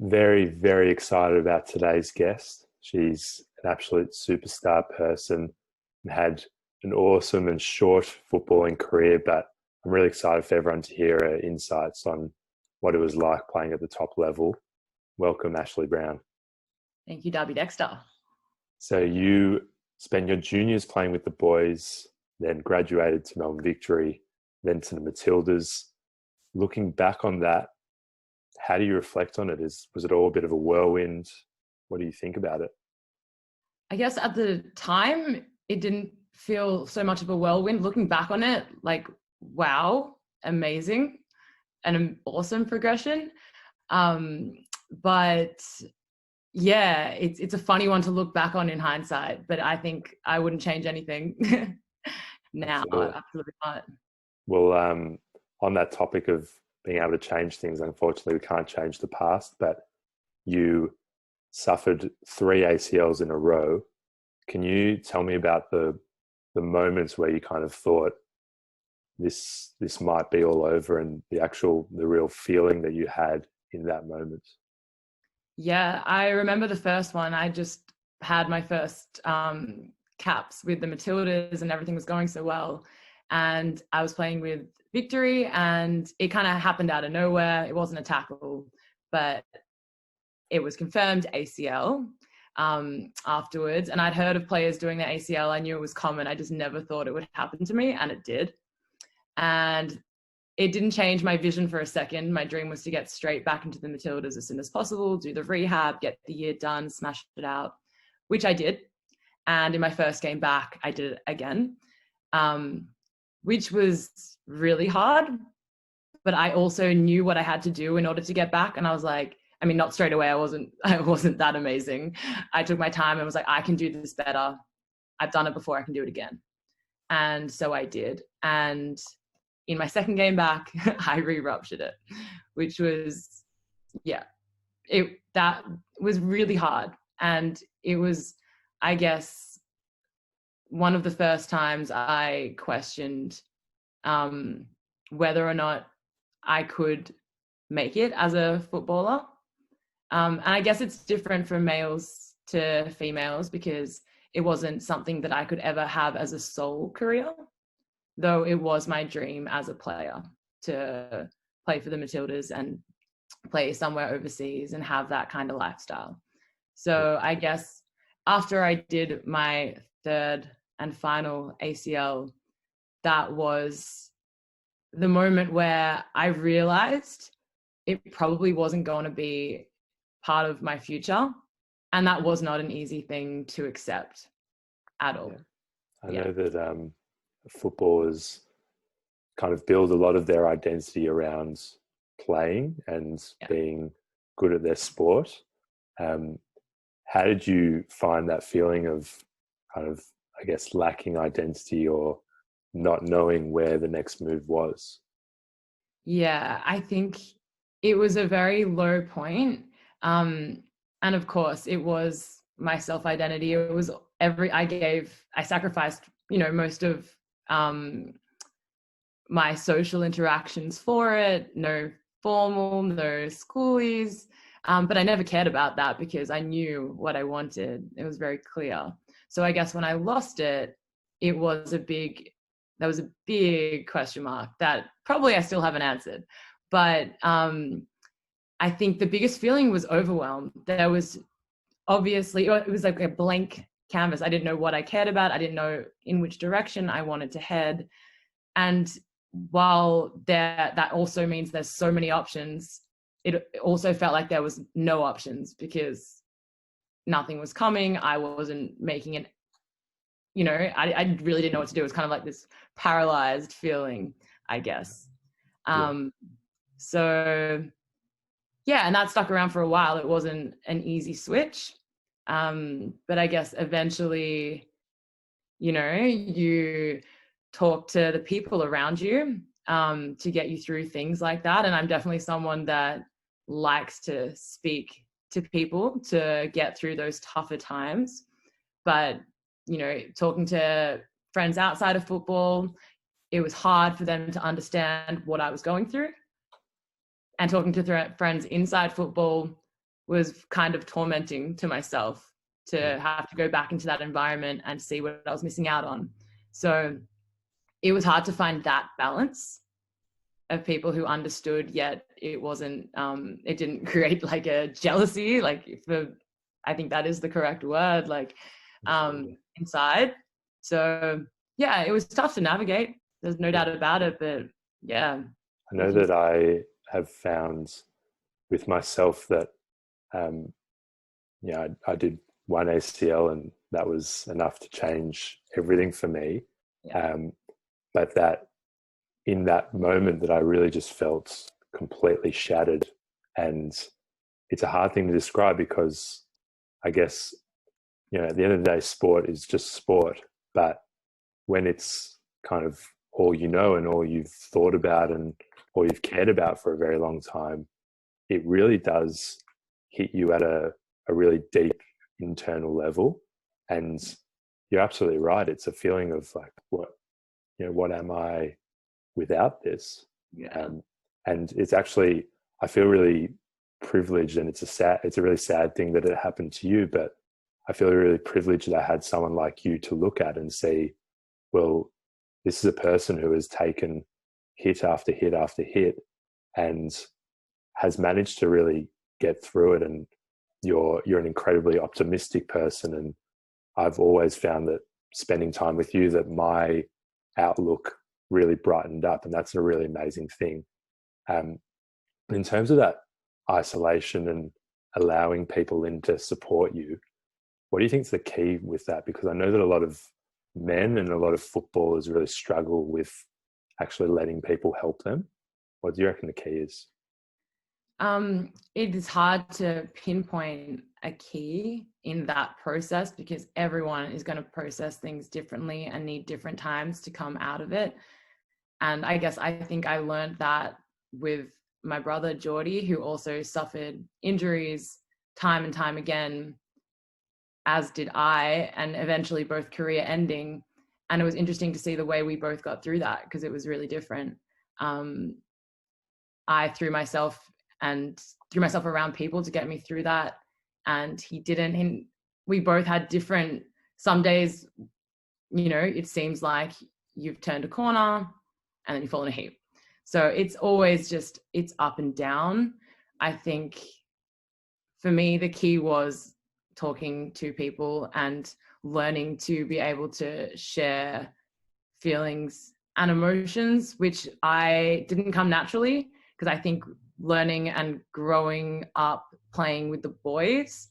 Very, very excited about today's guest. She's an absolute superstar person and had an awesome and short footballing career, but I'm really excited for everyone to hear her insights on what it was like playing at the top level. Welcome, Ashley Brown. Thank you, Darby Dexter. So you spent your juniors playing with the boys, then graduated to Melbourne Victory, then to the Matildas. Looking back on that, how do you reflect on it? Was it all a bit of a whirlwind? What do you think about it? I guess at the time, it didn't feel so much of a whirlwind. Looking back on it, like, wow, amazing, an awesome progression. But yeah, it's a funny one to look back on in hindsight, but I think I wouldn't change anything now. Absolutely. Absolutely not. Well, on that topic of being able to change things, unfortunately, we can't change the past, but you suffered 3 ACLs in a row. Can you tell me about the moments where you kind of thought this might be all over, and the real feeling that you had in that moment? Yeah, I remember the first one. I just had my first caps with the Matildas and everything was going so well. And I was playing with Victory and it kind of happened out of nowhere. It wasn't a tackle, but it was confirmed ACL afterwards. And I'd heard of players doing the ACL. I knew it was common. I just never thought it would happen to me, and it did. And it didn't change my vision for a second. My dream was to get straight back into the Matildas as soon as possible, do the rehab, get the year done, smash it out, which I did. And in my first game back, I did it again, which was really hard. But I also knew what I had to do in order to get back. And I was like, I mean, not straight away. I wasn't that amazing. I took my time and was like, I can do this better. I've done it before. I can do it again. And so I did. And in my second game back, I re-ruptured it, which was, that was really hard. And it was, I guess, one of the first times I questioned whether or not I could make it as a footballer. And I guess it's different from males to females because it wasn't something that I could ever have as a sole career, though it was my dream as a player to play for the Matildas and play somewhere overseas and have that kind of lifestyle. So I guess after I did my third and final ACL, that was the moment where I realized it probably wasn't going to be part of my future. And that was not an easy thing to accept at all. I know that footballers kind of build a lot of their identity around playing and being good at their sport. How did you find that feeling of kind of, I guess, lacking identity or not knowing where the next move was? Yeah, I think it was a very low point. And of course, it was my self-identity. It was I sacrificed, most of my social interactions for it. No formal, no schoolies. But I never cared about that because I knew what I wanted. It was very clear. So I guess when I lost it, there was a big question mark that probably I still haven't answered. But I think the biggest feeling was overwhelm. There was obviously, it was like a blank canvas. I didn't know what I cared about. I didn't know in which direction I wanted to head. And while that also means there's so many options, it also felt like there was no options because nothing was coming. I wasn't making it, I really didn't know what to do. It was kind of like this paralyzed feeling, I guess. So yeah, and that stuck around for a while. It wasn't an easy switch. But I guess eventually, you talk to the people around you to get you through things like that. And I'm definitely someone that likes to speak to people to get through those tougher times. But, talking to friends outside of football, it was hard for them to understand what I was going through. And talking to friends inside football, was kind of tormenting to myself to have to go back into that environment and see what I was missing out on. So it was hard to find that balance of people who understood, yet it wasn't, it didn't create like a jealousy, like I think that is the correct word, like inside. So yeah, it was tough to navigate. There's no doubt about it, but yeah. I know that I have found with myself that, I did one ACL and that was enough to change everything for me. Yeah. But that in that moment that I really just felt completely shattered. And it's a hard thing to describe because I guess, at the end of the day, sport is just sport. But when it's kind of all you know and all you've thought about and all you've cared about for a very long time, it really does hit you at a really deep internal level. And you're absolutely right. It's a feeling of like, what am I without this? Yeah. And it's actually, I feel really privileged, and it's a really sad thing that it happened to you, but I feel really privileged that I had someone like you to look at and see, well, this is a person who has taken hit after hit after hit and has managed to really get through it. And you're an incredibly optimistic person. And I've always found that spending time with you, that my outlook really brightened up. And that's a really amazing thing. In terms of that isolation and allowing people in to support you, what do you think is the key with that? Because I know that a lot of men and a lot of footballers really struggle with actually letting people help them. What do you reckon the key is? It is hard to pinpoint a key in that process because everyone is going to process things differently and need different times to come out of it. And I guess I think I learned that with my brother Geordie, who also suffered injuries time and time again, as did I, and eventually both career ending. And it was interesting to see the way we both got through that because it was really different. I threw myself around people to get me through that, and he didn't. We both had different, some days, it seems like you've turned a corner and then you fall in a heap. So it's always just, it's up and down. I think for me, the key was talking to people and learning to be able to share feelings and emotions, which I didn't come naturally, because I think learning and growing up playing with the boys,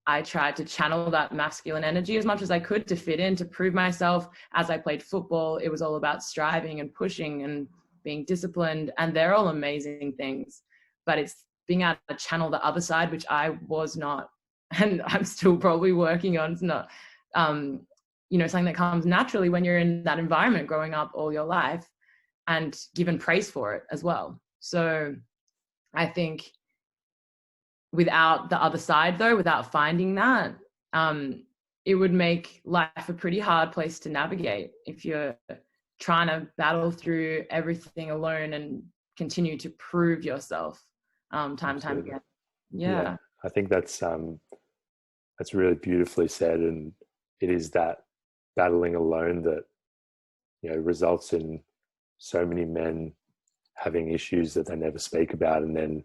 I tried to channel that masculine energy as much as I could to fit in, to prove myself. As I played football, it was all about striving and pushing and being disciplined, and they're all amazing things. But it's being able to channel the other side, which I was not, and I'm still probably working on. It's not, something that comes naturally when you're in that environment growing up all your life and given praise for it as well. So I think without the other side, though, without finding that, it would make life a pretty hard place to navigate if you're trying to battle through everything alone and continue to prove yourself time and time again. Yeah. I think that's really beautifully said, and it is that battling alone that results in so many men having issues that they never speak about, and then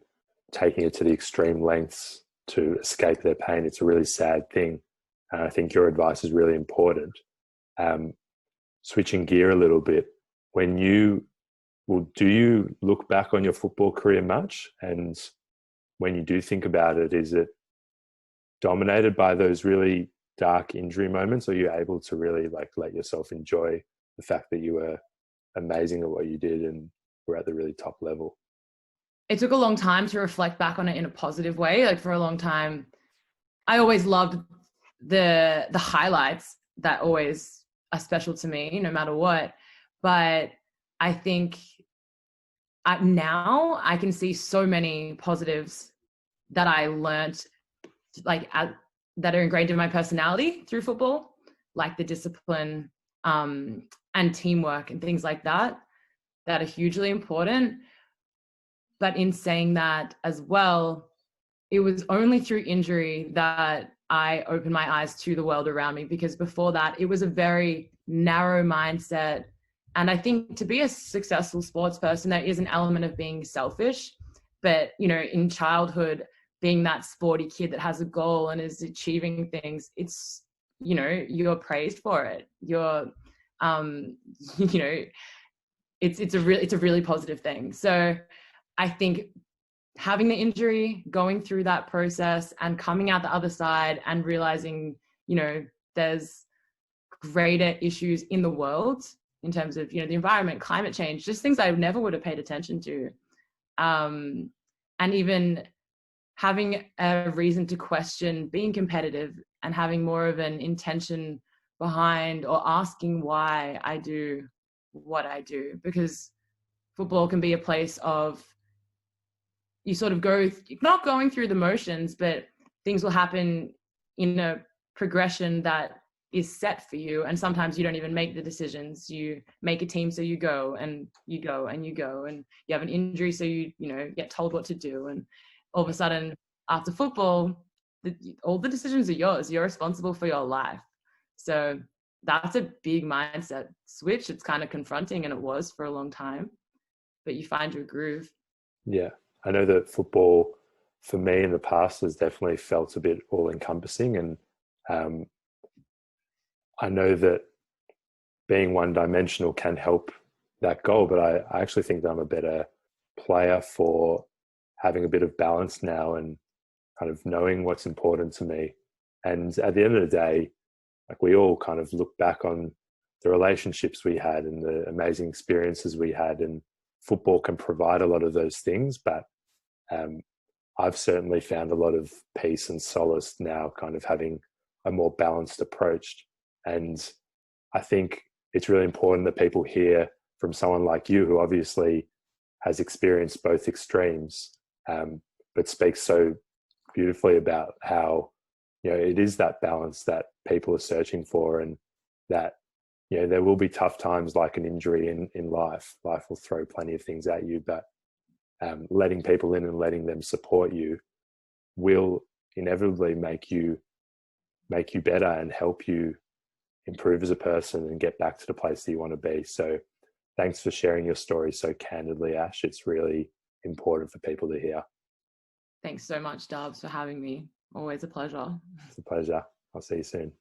taking it to the extreme lengths to escape their pain. It's a really sad thing. And I think your advice is really important. Switching gear a little bit, do you look back on your football career much? And when you do think about it, is it dominated by those really dark injury moments, or are you able to really let yourself enjoy the fact that you were amazing at what you did and were at the really top level? It took a long time to reflect back on it in a positive way. Like for a long time, I always loved the highlights that always are special to me, no matter what. But I think now I can see so many positives that I learned, that are ingrained in my personality through football, like the discipline and teamwork and things like that are hugely important. But in saying that as well, it was only through injury that I opened my eyes to the world around me, because before that, it was a very narrow mindset. And I think to be a successful sports person, there is an element of being selfish. But, you know, in childhood, being that sporty kid that has a goal and is achieving things, it's, you know, you're praised for it. You're, you know, it's a really positive thing. So I think having the injury, going through that process and coming out the other side and realizing, you know, there's greater issues in the world in terms of, you know, the environment, climate change, just things I never would have paid attention to. And even having a reason to question being competitive and having more of an intention behind, or asking why I do what I do, because football can be a place of, you sort of go, not going through the motions, but things will happen in a progression that is set for you. And sometimes you don't even make the decisions. You make a team, so you go and you go and you go, and you have an injury, so you know, get told what to do. And all of a sudden, after football, all the decisions are yours. You're responsible for your life. So that's a big mindset switch. It's kind of confronting, and it was for a long time, but you find your groove. Yeah. I know that football for me in the past has definitely felt a bit all encompassing. And I know that being one dimensional can help that goal, but I actually think that I'm a better player for having a bit of balance now and kind of knowing what's important to me. And at the end of the day, like, we all kind of look back on the relationships we had and the amazing experiences we had, and football can provide a lot of those things. But I've certainly found a lot of peace and solace now, kind of having a more balanced approach. And I think it's really important that people hear from someone like you, who obviously has experienced both extremes, but speaks so beautifully about how, you know, it is that balance that people are searching for, and that, you know, there will be tough times like an injury in life. Life will throw plenty of things at you, but letting people in and letting them support you will inevitably make you better and help you improve as a person and get back to the place that you want to be. So thanks for sharing your story so candidly, Ash. It's really important for people to hear. Thanks so much, Dubs, for having me. Always a pleasure. It's a pleasure. I'll see you soon.